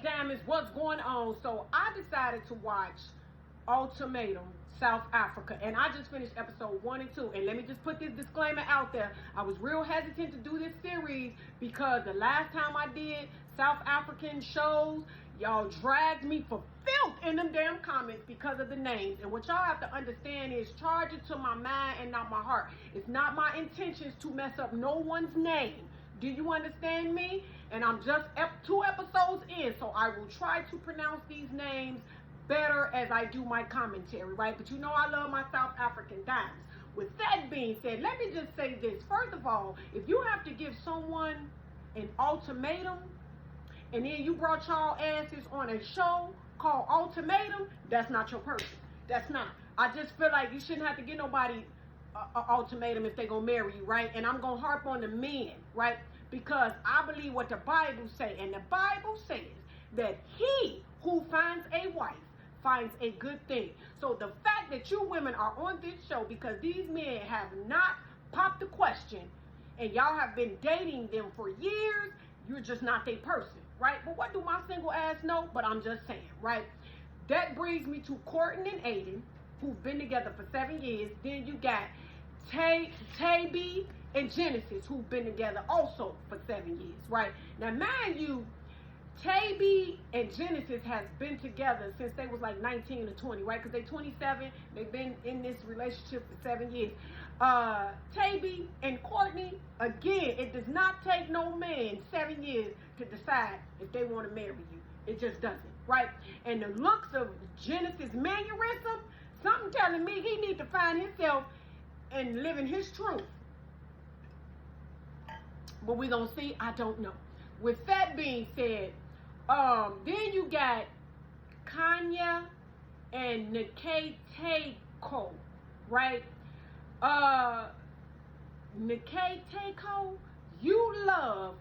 Diamonds, what's going on? So I decided to watch Ultimatum, South Africa, and I just finished episode 1 and 2. And let me just put this disclaimer out there. I was real hesitant to do this series because the last time I did South African shows, y'all dragged me for filth in them damn comments because of the names. And what y'all have to understand is charge it to my mind and not my heart. It's not my intentions to mess up no one's name. Do you understand me? And I'm just 2 episodes in, so I will try to pronounce these names better as I do my commentary, right? But you know I love my South African diamonds. With that being said, let me just say this. First of all, if you have to give someone an ultimatum, and then you brought y'all asses on a show called Ultimatum, that's not your person. That's not. I just feel like you shouldn't have to give nobody an ultimatum if they're going to marry you, right? And I'm going to harp on the men, right? Because I believe what the Bible says. And the Bible says that he who finds a wife finds a good thing. So the fact that you women are on this show because these men have not popped the question and y'all have been dating them for years, you're just not their person, right? But what do my single ass know? But I'm just saying, right? That brings me to Courtney and Aiden, who've been together for 7 years. Then you got Taby and Genesis, who've been together also for 7 years, right? Now, mind you, Taby and Genesis has been together since they was like 19 or 20, right? Because they 27. They've been in this relationship for 7 years. Taby and Courtney, again, it does not take no man 7 years to decide if they want to marry you. It just doesn't, right? And the looks of Genesis' mannerism, something telling me he need to find himself and living his truth. But we're going to see. I don't know. With that being said, then you got Kanya and Nikiteko, right? Nikiteko, you love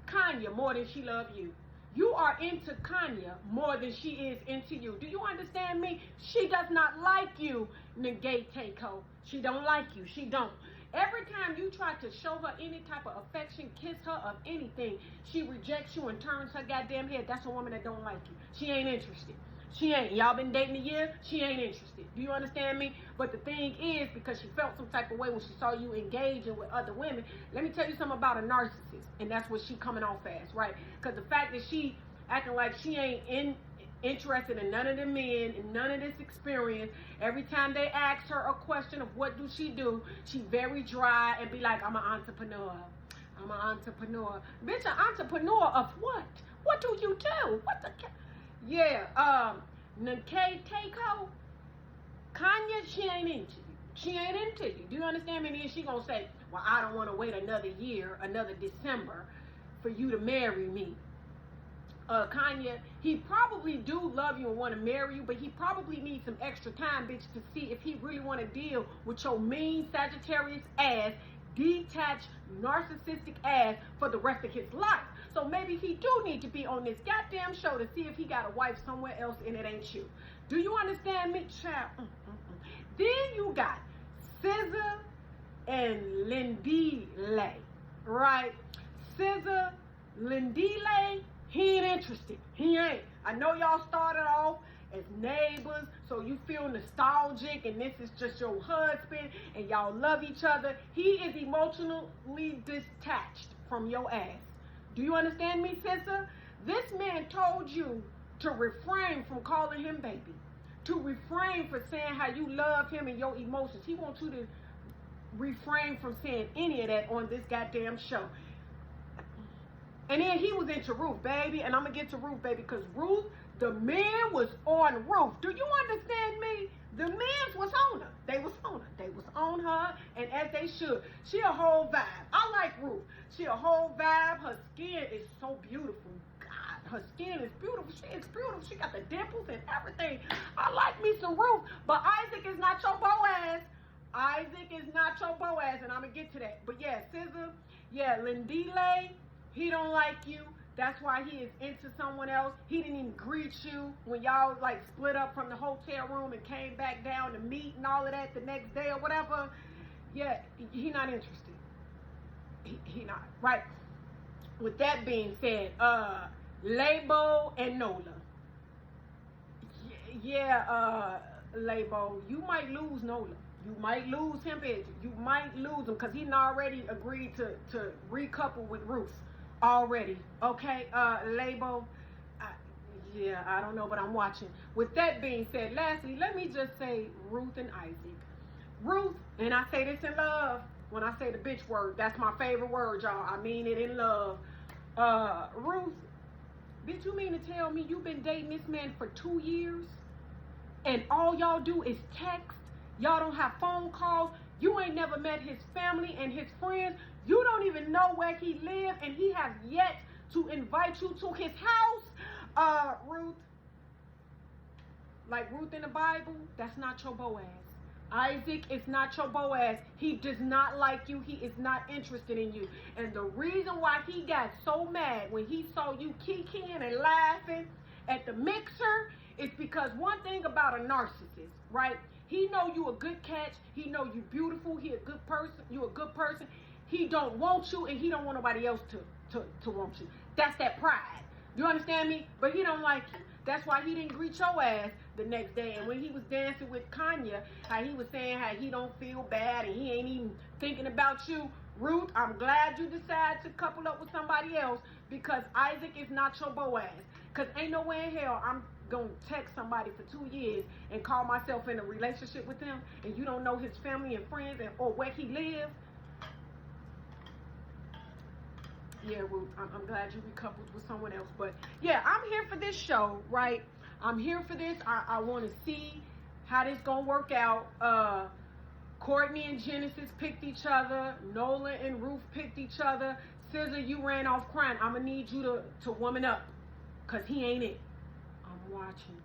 Kanya more than she loves you. You are into Kanya more than she is into you. Do you understand me? She does not like you, Nikiteko. She don't like you. She don't. Every time you try to show her any type of affection, kiss her of anything, she rejects you and turns her goddamn head. That's a woman that don't like you. She ain't interested. She ain't. Y'all been dating a year, she ain't interested. Do you understand me? But the thing is, because she felt some type of way when she saw you engaging with other women, let me tell you something about a narcissist. And that's what she coming off as, right? Because the fact that she acting like she ain't interested in none of the men and none of this experience. Every time they ask her a question of what do, she very dry and be like, I'm an entrepreneur. I'm an entrepreneur. Bitch, an entrepreneur of what? What do you do? What the? Yeah, Nikiteko, Kanya, she ain't into you. She ain't into you. Do you understand me? And then she gonna say, well, I don't want to wait another year, another December for you to marry me. Kanye, he probably do love you and want to marry you, but he probably needs some extra time, bitch, to see if he really want to deal with your mean Sagittarius ass, detached, narcissistic ass for the rest of his life. So maybe he do need to be on this goddamn show to see if he got a wife somewhere else and it ain't you. Do you understand me, child? Then you got SZA and Lindile, right? SZA, Lindile, he ain't interested. He ain't. I know y'all started off as neighbors, so you feel nostalgic, and this is just your husband, and y'all love each other. He is emotionally detached from your ass. Do you understand me, sister? This man told you to refrain from calling him baby, to refrain from saying how you love him and your emotions. He wants you to refrain from saying any of that on this goddamn show. And then he was into Ruth, baby. And I'm going to get to Ruth, baby, because Ruth, the man was on Ruth. Do you understand me? The men was on her. They was on her. They was on her, and as they should. She a whole vibe. I like Ruth. She a whole vibe. Her skin is so beautiful. God, her skin is beautiful. She is beautiful. She got the dimples and everything. I like me some Ruth. But Isaac is not your Boaz. Isaac is not your Boaz, and I'm going to get to that. But yeah, SZA, yeah, Lindile, he don't like you. That's why he is into someone else. He didn't even greet you when y'all like split up from the hotel room and came back down to meet and all of that the next day or whatever. Yeah, he not interested. He not. Right. With that being said, Labo and Nola. Yeah, Labo, you might lose Nola. You might lose him, Edge. You might lose him because he already agreed to recouple with Ruth already. Okay, Labo. Yeah, I don't know, but I'm watching. With that being said, lastly, let me just say Ruth and Isaac. Ruth, and I say this in love. When I say the bitch word, that's my favorite word, y'all. I mean it in love. Ruth, bitch, you mean to tell me you've been dating this man for 2 years? And all y'all do is text? Y'all don't have phone calls? You ain't never met his family and his friends? You don't even know where he lives, and he has yet to invite you to his house? Ruth, like Ruth in the Bible, that's not your Boaz. Isaac is not your Boaz. He does not like you. He is not interested in you. And the reason why he got so mad when he saw you kikiing and laughing at the mixer is because one thing about a narcissist, right? He know you a good catch. He know you beautiful. He a good person. You a good person. He don't want you, and he don't want nobody else to want you. That's that pride. You understand me? But he don't like you. That's why he didn't greet your ass the next day. And when he was dancing with Kanye, how he was saying how he don't feel bad and he ain't even thinking about you. Ruth, I'm glad you decided to couple up with somebody else because Isaac is not your Boaz. Because ain't no way in hell I'm going to text somebody for 2 years and call myself in a relationship with him and you don't know his family and friends or where he lives. Yeah, Ruth, I'm glad you recoupled with someone else. But, yeah, I'm here for this show, right? I'm here for this. I want to see how this going to work out. Courtney and Genesis picked each other. Nola and Ruth picked each other. Scissor, you ran off crying. I'm going to need you to woman up because he ain't it. I'm watching.